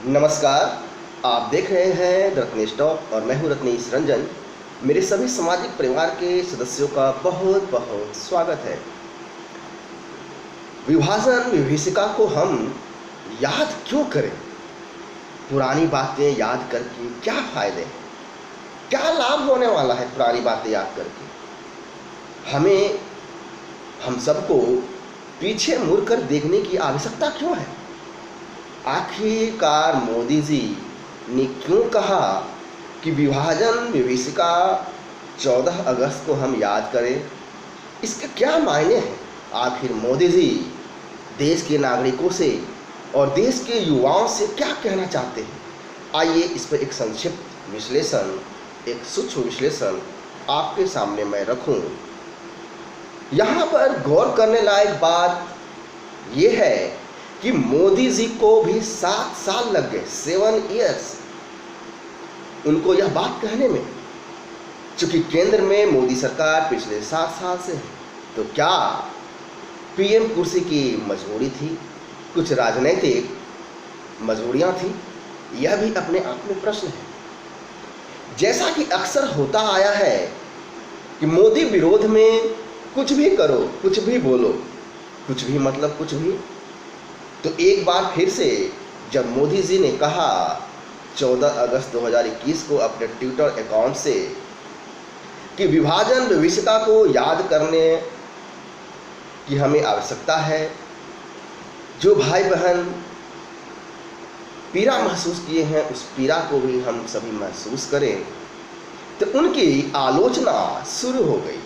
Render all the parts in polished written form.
नमस्कार। आप देख रहे हैं द रत्नेश टॉक और मैं हूं रत्नेश रंजन। मेरे सभी सामाजिक परिवार के सदस्यों का बहुत बहुत स्वागत है। विभाजन विभीषिका को हम याद क्यों करें? पुरानी बातें याद करके क्या फायदे हैं? क्या लाभ होने वाला है पुरानी बातें याद करके? हम सबको पीछे मुड़कर देखने की आवश्यकता क्यों है? आखिरकार मोदी जी ने क्यों कहा कि विभाजन विभीषिका 14 अगस्त को हम याद करें? इसके क्या मायने हैं? आखिर मोदी जी देश के नागरिकों से और देश के युवाओं से क्या कहना चाहते हैं? आइए इस पर एक संक्षिप्त विश्लेषण, एक सूक्ष्म विश्लेषण आपके सामने मैं रखूं। यहाँ पर गौर करने लायक बात यह है कि मोदी जी को भी 7 साल लग गए, 7 ईयर्स उनको यह बात कहने में, चूंकि केंद्र में मोदी सरकार पिछले 7 साल से है। तो क्या पीएम कुर्सी की मजबूरी थी? कुछ राजनीतिक मजबूरियां थी? यह भी अपने आप में प्रश्न है। जैसा कि अक्सर होता आया है कि मोदी विरोध में कुछ भी करो, कुछ भी बोलो, कुछ भी मतलब कुछ भी। तो एक बार फिर से जब मोदी जी ने कहा 14 अगस्त 2021 को अपने ट्विटर अकाउंट से कि विभाजन विभीषिका को याद करने की हमें आवश्यकता है, जो भाई बहन पीड़ा महसूस किए हैं उस पीड़ा को भी हम सभी महसूस करें, तो उनकी आलोचना शुरू हो गई।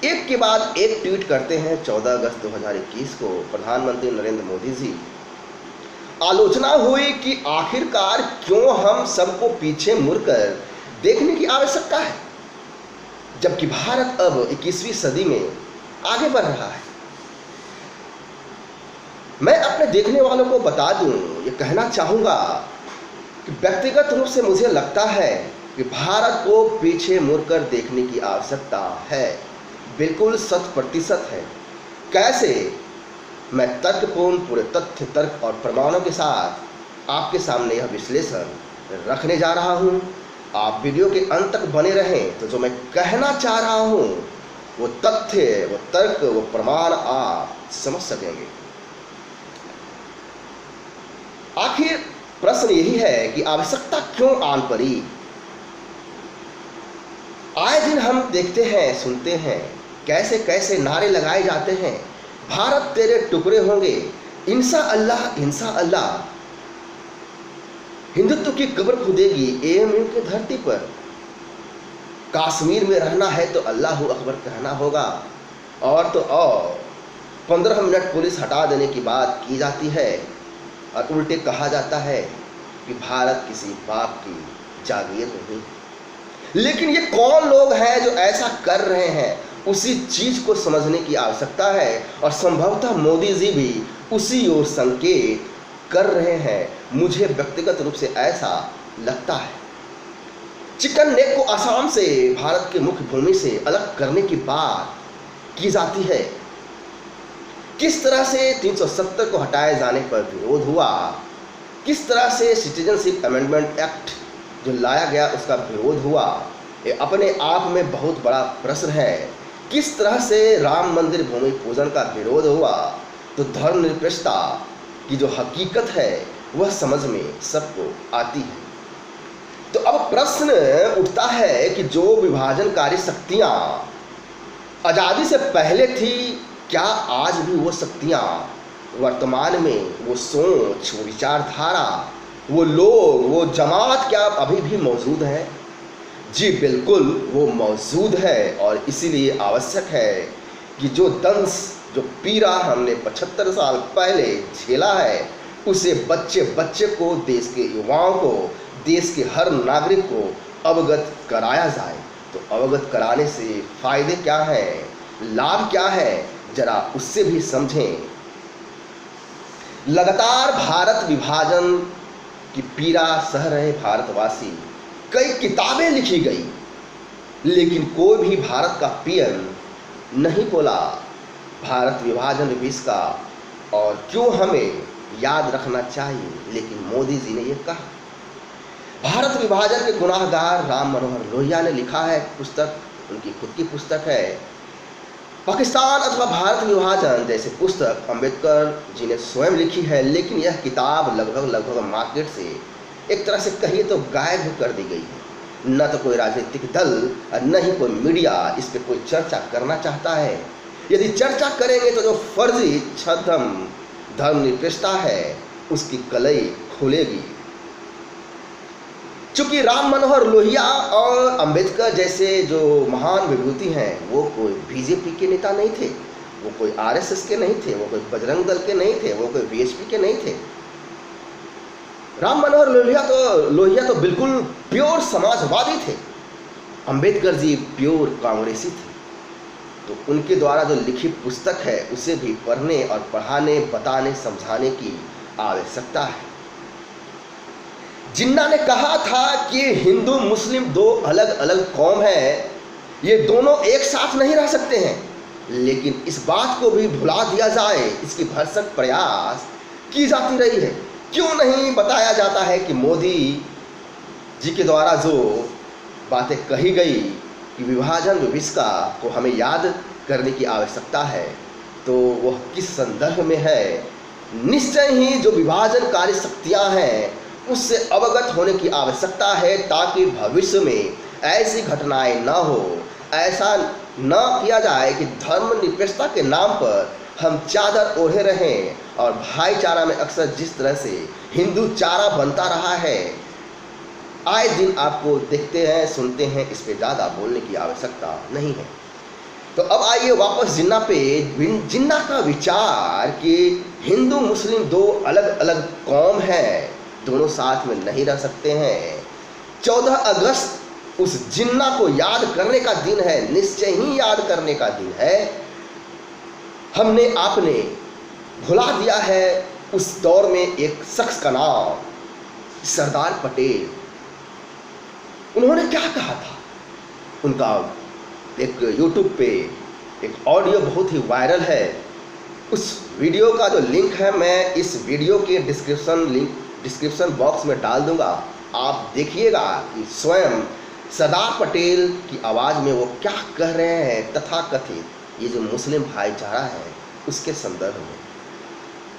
एक के बाद एक ट्वीट करते हैं 14 अगस्त 2021 को प्रधानमंत्री नरेंद्र मोदी जी। आलोचना हुई कि आखिरकार क्यों हम सबको पीछे मुड़कर देखने की आवश्यकता है, जबकि भारत अब 21वीं सदी में आगे बढ़ रहा है। मैं अपने देखने वालों को बता दूं, ये कहना चाहूँगा कि व्यक्तिगत रूप से मुझे लगता है कि भारत को पीछे मुड़कर देखने की आवश्यकता है, बिल्कुल 100% है। कैसे? मैं तर्कपूर्ण पूरे तथ्य, तर्क और प्रमाणों के साथ आपके सामने यह विश्लेषण रखने जा रहा हूं। आप वीडियो के अंत तक बने रहें तो जो मैं कहना चाह रहा हूं वो तथ्य, वो तर्क, वो प्रमाण आप समझ सकेंगे। आखिर प्रश्न यही है कि आवश्यकता क्यों आन पड़ी? आए दिन हम देखते हैं, सुनते हैं, कैसे कैसे नारे लगाए जाते हैं, भारत तेरे टुकड़े होंगे, इंशा अल्लाह इंशा अल्लाह, हिंदुत्व की कब्र खुदेगी एएमयू की धरती पर, कश्मीर में रहना है तो अल्लाह अकबर कहना होगा। और तो और 15 मिनट पुलिस हटा देने की बात की जाती है और उल्टे कहा जाता है कि भारत किसी बाप की जागीर नहीं। लेकिन ये कौन लोग हैं जो ऐसा कर रहे हैं? उसी चीज को समझने की आवश्यकता है और संभवतः मोदी जी भी उसी ओर संकेत कर रहे हैं। मुझे व्यक्तिगत रूप से ऐसा लगता है। चिकन नेक को असम से, भारत के मुख्य भूमि से अलग करने की बात की जाती है। किस तरह से 370 को हटाए जाने पर विरोध हुआ, किस तरह से सिटीजनशिप अमेंडमेंट एक्ट जो लाया गया उसका विरोध हुआ, ये अपने आप में बहुत बड़ा प्रश्न है। किस तरह से राम मंदिर भूमि पूजन का विरोध हुआ, तो धर्मनिरपेक्षता की जो हकीकत है वह समझ में सबको आती है। तो अब प्रश्न उठता है कि जो विभाजनकारी शक्तियां आज़ादी से पहले थी, क्या आज भी वो शक्तियां वर्तमान में, वो सोच, वो विचारधारा, वो लोग, वो जमात क्या अभी भी मौजूद है? जी बिल्कुल, वो मौजूद है। और इसीलिए आवश्यक है कि जो दंश, जो पीड़ा हमने 75 साल पहले झेला है, उसे बच्चे बच्चे को, देश के युवाओं को, देश के हर नागरिक को अवगत कराया जाए। तो अवगत कराने से फायदे क्या हैं, लाभ क्या है, जरा उससे भी समझें। लगातार भारत विभाजन की पीड़ा सह रहे भारतवासी, कई किताबें लिखी गई, लेकिन कोई भी भारत का पीएम नहीं बोला भारत विभाजन विभीषिका और क्यों हमें याद रखना चाहिए। लेकिन मोदी जी ने ये कहा। भारत विभाजन के गुनाहगार राम मनोहर लोहिया ने लिखा है पुस्तक, उनकी खुद की पुस्तक है। पाकिस्तान अथवा भारत विभाजन जैसे पुस्तक अम्बेडकर जी ने स्वयं लिखी है, लेकिन यह किताब लगभग मार्केट से एक तरह से कहिए तो गायब कर दी गई है। न तो कोई राजनीतिक दल और न ही कोई मीडिया इस पर कोई चर्चा करना चाहता है। यदि चर्चा करेंगे तो जो फर्जी छद्म धर्मनिरपेक्षता है उसकी कलई खुलेगी। चूंकि राम मनोहर लोहिया और अंबेडकर जैसे जो महान विभूति हैं वो कोई बीजेपी के नेता नहीं थे, वो कोई आरएसएस के नहीं थे, वो कोई बजरंग दल के नहीं थे, वो कोई वीएचपी के नहीं थे। राम मनोहर लोहिया तो बिल्कुल प्योर समाजवादी थे। अंबेडकर जी प्योर कांग्रेसी थे। तो उनके द्वारा जो लिखित पुस्तक है उसे भी पढ़ने और पढ़ाने, बताने, समझाने की आवश्यकता है। जिन्ना ने कहा था कि हिंदू मुस्लिम दो अलग अलग कौम है, ये दोनों एक साथ नहीं रह सकते हैं। लेकिन इस बात को भी भुला दिया जाए, इसकी भरसक प्रयास की जाती रही है। क्यों नहीं बताया जाता है कि मोदी जी के द्वारा जो बातें कही गई कि विभाजन विभीषिका को हमें याद करने की आवश्यकता है, तो वह किस संदर्भ में है। निश्चय ही जो विभाजनकारी शक्तियां हैं उससे अवगत होने की आवश्यकता है, ताकि भविष्य में ऐसी घटनाएं न हो। ऐसा न किया जाए कि धर्मनिरपेक्षता के नाम पर हम चादर ओढ़े रहें और भाईचारा में अक्सर जिस तरह से हिंदू चारा बनता रहा है, आए दिन आपको देखते हैं, सुनते हैं। इस पे ज़्यादा बोलने की आवश्यकता नहीं है। तो अब आइए वापस जिन्ना पे। जिन्ना का विचार कि हिंदू मुस्लिम दो अलग अलग कौम है, दोनों साथ में नहीं रह सकते हैं। 14 अगस्त उस जिन्ना को याद करने का दिन है, निश्चय ही याद करने का दिन है। हमने आपने भुला दिया है उस दौर में एक शख्स का नाम सरदार पटेल। उन्होंने क्या कहा था, उनका एक यूट्यूब पे एक ऑडियो बहुत ही वायरल है। उस वीडियो का जो लिंक है मैं इस वीडियो के डिस्क्रिप्शन बॉक्स में डाल दूंगा। आप देखिएगा कि स्वयं सरदार पटेल की आवाज़ में वो क्या कह रहे हैं तथाकथित ये जो मुस्लिम भाईचारा है उसके संदर्भ में।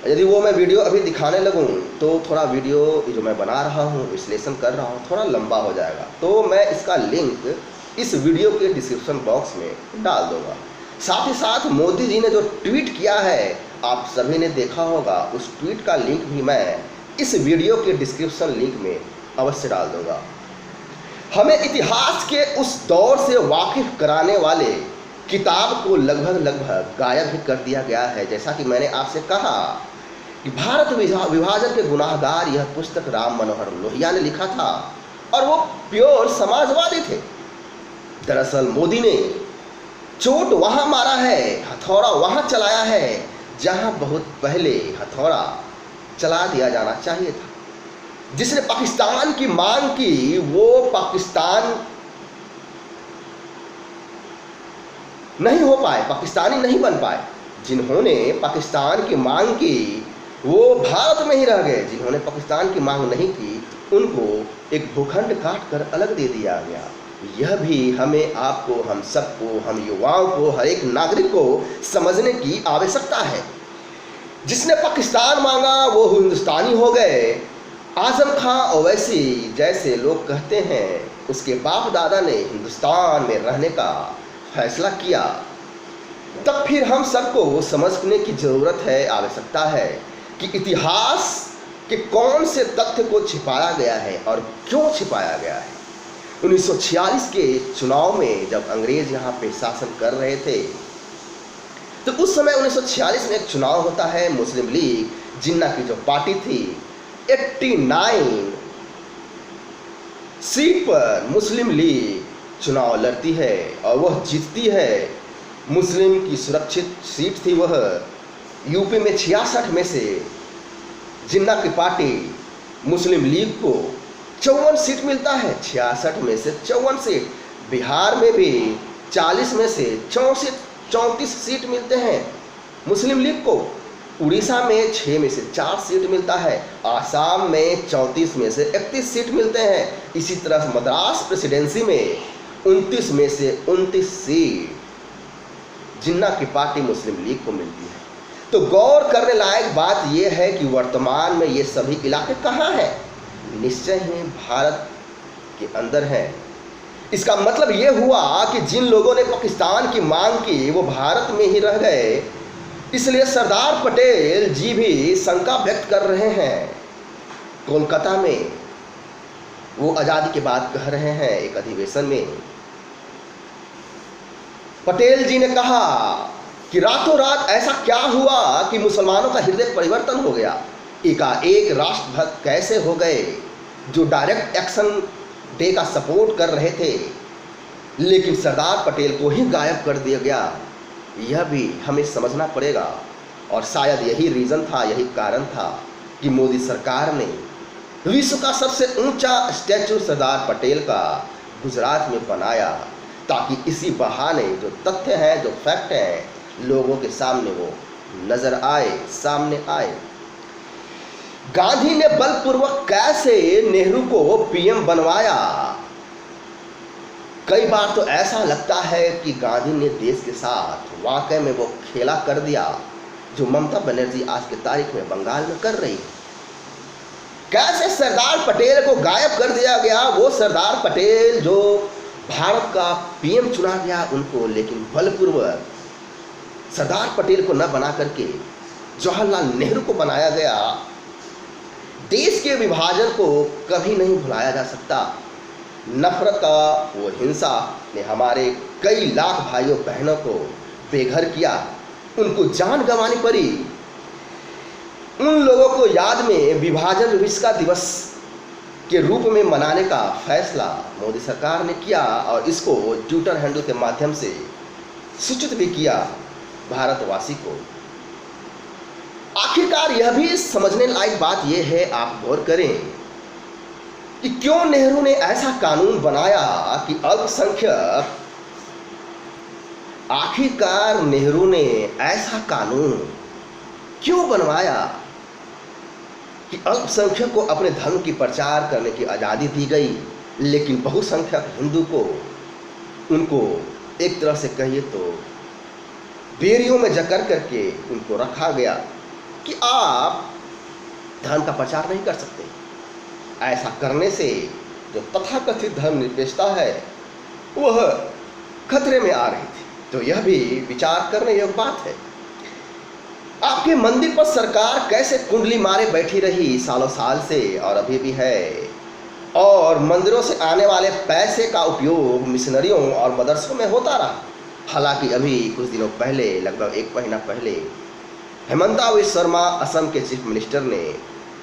यदि वो मैं वीडियो अभी दिखाने लगूं तो थोड़ा वीडियो जो मैं बना रहा हूँ, विश्लेषण कर रहा हूँ, थोड़ा लंबा हो जाएगा। तो मैं इसका लिंक इस वीडियो के डिस्क्रिप्शन बॉक्स में डाल दूंगा। साथ ही साथ मोदी जी ने जो ट्वीट किया है आप सभी ने देखा होगा, उस ट्वीट का लिंक भी मैं इस वीडियो के डिस्क्रिप्शन लिंक में अवश्य डाल दूंगा। हमें इतिहास के उस दौर से वाकिफ कराने वाले किताब को लगभग गायब ही कर दिया गया है। जैसा कि मैंने आपसे कहा कि भारत विभाजन के गुनाहगार यह पुस्तक राम मनोहर लोहिया ने लिखा था और वो प्योर समाजवादी थे। दरअसल मोदी ने चोट वहां मारा है, हथौड़ा वहां चलाया है जहां बहुत पहले हथौड़ा चला दिया जाना चाहिए था। जिसने पाकिस्तान की मांग की वो पाकिस्तान नहीं हो पाए, पाकिस्तानी नहीं बन पाए। जिन्होंने पाकिस्तान की मांग की वो भारत में ही रह गए। जिन्होंने पाकिस्तान की मांग नहीं की उनको एक भूखंड काट कर अलग दे दिया गया। यह भी हमें, आपको, हम सबको, हम युवाओं को, हर एक नागरिक को समझने की आवश्यकता है। जिसने पाकिस्तान मांगा वो हिंदुस्तानी हो गए। आजम खां ओवैसी जैसे लोग कहते हैं उसके बाप दादा ने हिंदुस्तान में रहने का फैसला किया। तब फिर हम सबको समझने की ज़रूरत है, आवश्यकता है कि इतिहास के कौन से तथ्य को छिपाया गया है और क्यों छिपाया गया है। 1946 के चुनाव में जब अंग्रेज यहाँ पे शासन कर रहे थे तो उस समय 1946 में एक चुनाव होता है। मुस्लिम लीग जिन्ना की जो पार्टी थी 89 सीट पर मुस्लिम लीग चुनाव लड़ती है और वह जीतती है। मुस्लिम की सुरक्षित सीट थी वह। यूपी में 66 में से जिन्ना की पार्टी मुस्लिम लीग को 54 सीट मिलता है। 66 में से 54 सीट। बिहार में भी 40 में से 34 सीट मिलते हैं मुस्लिम लीग को। उड़ीसा में 6 में से 4 सीट मिलता है, आसाम में 34 में से 31 सीट मिलते हैं। इसी तरह मद्रास प्रेसिडेंसी में 29 में से 29 सीट जिन्ना की पार्टी मुस्लिम लीग को मिलती है। तो गौर करने लायक बात यह है कि वर्तमान में ये सभी इलाके कहाँ हैं? निश्चय ही भारत के अंदर हैं। इसका मतलब ये हुआ कि जिन लोगों ने पाकिस्तान की मांग की वो भारत में ही रह गए। इसलिए सरदार पटेल जी भी शंका व्यक्त कर रहे हैं। कोलकाता में वो आज़ादी के बाद कह रहे हैं एक अधिवेशन में, पटेल जी ने कहा कि रातों रात ऐसा क्या हुआ कि मुसलमानों का हृदय परिवर्तन हो गया, एकाएक राष्ट्रभक्त कैसे हो गए जो डायरेक्ट एक्शन डे का सपोर्ट कर रहे थे, लेकिन सरदार पटेल को ही गायब कर दिया गया। यह भी हमें समझना पड़ेगा। और शायद यही रीज़न था, यही कारण था कि मोदी सरकार ने विश्व का सबसे ऊंचा स्टैचू सरदार पटेल का गुजरात में बनाया, ताकि इसी बहाने जो तथ्य हैं, जो फैक्ट हैं, लोगों के सामने वो नजर आए, सामने आए। गांधी ने बलपूर्वक कैसे नेहरू को पीएम बनवाया? कई बार तो ऐसा लगता है कि गांधी ने देश के साथ वाकई में वो खेला कर दिया जो ममता बनर्जी आज की तारीख में बंगाल में कर रही है। कैसे सरदार पटेल को गायब कर दिया गया, वो सरदार पटेल जो भारत का पीएम चुना गया उनको, लेकिन बलपूर्वक सरदार पटेल को न बना करके जवाहरलाल नेहरू को बनाया गया। देश के विभाजन को कभी नहीं भुलाया जा सकता। नफरत का वो हिंसा ने हमारे कई लाख भाइयों बहनों को बेघर किया, उनको जान गंवानी पड़ी। उन लोगों को याद में विभाजन विविष्का दिवस के रूप में मनाने का फैसला मोदी सरकार ने किया और इसको ट्विटर हैंडल के माध्यम से सूचित भी किया भारतवासी को। आखिरकार यह भी समझने लायक बात यह है, आप गौर करें कि क्यों नेहरू ने ऐसा कानून बनाया कि अल्पसंख्यक, आखिरकार नेहरू ने ऐसा कानून क्यों बनवाया कि अल्पसंख्यक को अपने धर्म की प्रचार करने की आज़ादी दी गई, लेकिन बहुसंख्यक हिंदू को, उनको एक तरह से कहिए तो बेरियों में जकड़ करके उनको रखा गया कि आप धर्म का प्रचार नहीं कर सकते। ऐसा करने से जो तथाकथित धर्मनिरपेक्षता है वह खतरे में आ रही थी। तो यह भी विचार करने योग्य बात है। आपके मंदिर पर सरकार कैसे कुंडली मारे बैठी रही सालों साल से, और अभी भी है, और मंदिरों से आने वाले पैसे का उपयोग मिशनरियों और मदरसों में होता रहा। हालांकि अभी कुछ दिनों पहले, लगभग 1 महीना पहले, हेमंता बिस्वा शर्मा असम के चीफ मिनिस्टर ने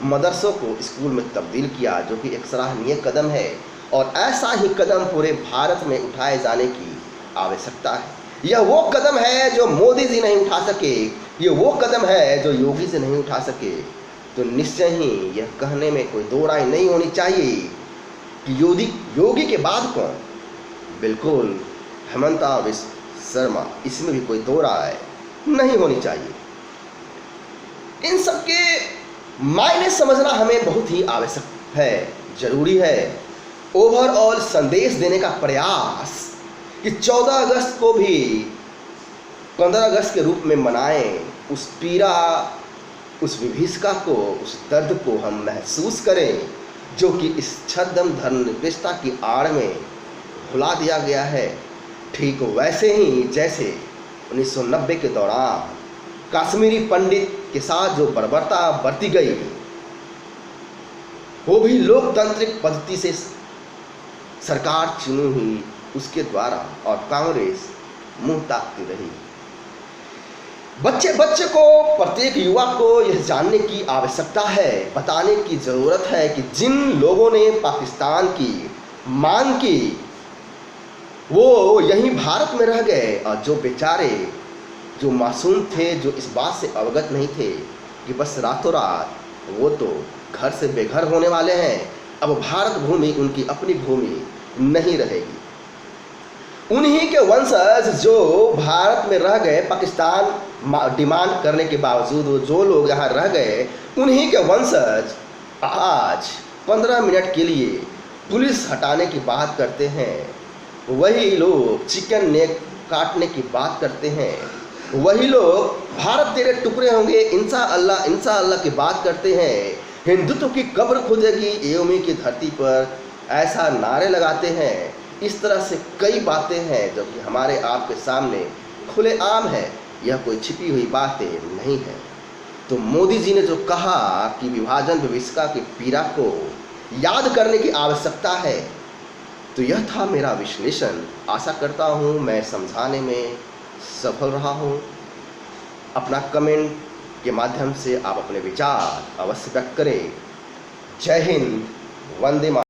मदरसों को स्कूल में तब्दील किया, जो कि एक सराहनीय कदम है। और ऐसा ही कदम पूरे भारत में उठाए जाने की आवश्यकता है। यह वो कदम है जो मोदी जी नहीं उठा सके, ये वो कदम है जो योगी जी नहीं उठा सके। तो निश्चय ही यह कहने में कोई दो राय नहीं होनी चाहिए कि योगी के बाद कौन? बिल्कुल हेमंता बिस्वा शर्मा, इसमें भी कोई दो राय नहीं होनी चाहिए। इन सब के मायने समझना हमें बहुत ही आवश्यक है, जरूरी है। ओवरऑल संदेश देने का प्रयास कि 14 अगस्त को भी 15 अगस्त के रूप में मनाएं, उस पीड़ा, उस विभीषिका को, उस दर्द को हम महसूस करें जो कि इस छद्म धर्मनिरपेक्षता की आड़ में भुला दिया गया है। ठीक वैसे ही जैसे 1990 के दौरान कश्मीरी पंडित के साथ जो बर्बरता बरती गई, वो भी लोकतांत्रिक पद्धति से सरकार चुनी हुई उसके द्वारा, और कांग्रेस मुंह ताकती रही। बच्चे बच्चे को, प्रत्येक युवा को यह जानने की आवश्यकता है, बताने की ज़रूरत है कि जिन लोगों ने पाकिस्तान की मांग की वो यहीं भारत में रह गए, और जो बेचारे, जो मासूम थे, जो इस बात से अवगत नहीं थे कि बस रातों रात वो तो घर से बेघर होने वाले हैं, अब भारत भूमि उनकी अपनी भूमि नहीं रहेगी। उन्हीं के वंशज जो भारत में रह गए, पाकिस्तान डिमांड करने के बावजूद वो जो लोग यहाँ रह गए, उन्हीं के वंशज आज 15 मिनट के लिए पुलिस हटाने की बात करते हैं। वही लोग चिकन नेक काटने की बात करते हैं। वही लोग भारत तेरे टुकड़े होंगे इंशा अल्लाह की बात करते हैं। हिंदुत्व की कब्र खुदेगी एओमी की धरती पर ऐसा नारे लगाते हैं। इस तरह से कई बातें हैं जो कि हमारे आपके सामने खुलेआम है, यह कोई छिपी हुई बातें नहीं है। तो मोदी जी ने जो कहा कि विभाजन विभीषिका की पीड़ा को याद करने की आवश्यकता है, तो यह था मेरा विश्लेषण। आशा करता हूँ मैं समझाने में सफल रहा हूँ। अपना कमेंट के माध्यम से आप अपने विचार अवश्य व्यक्त करें। जय हिंद, वंदे मातरम।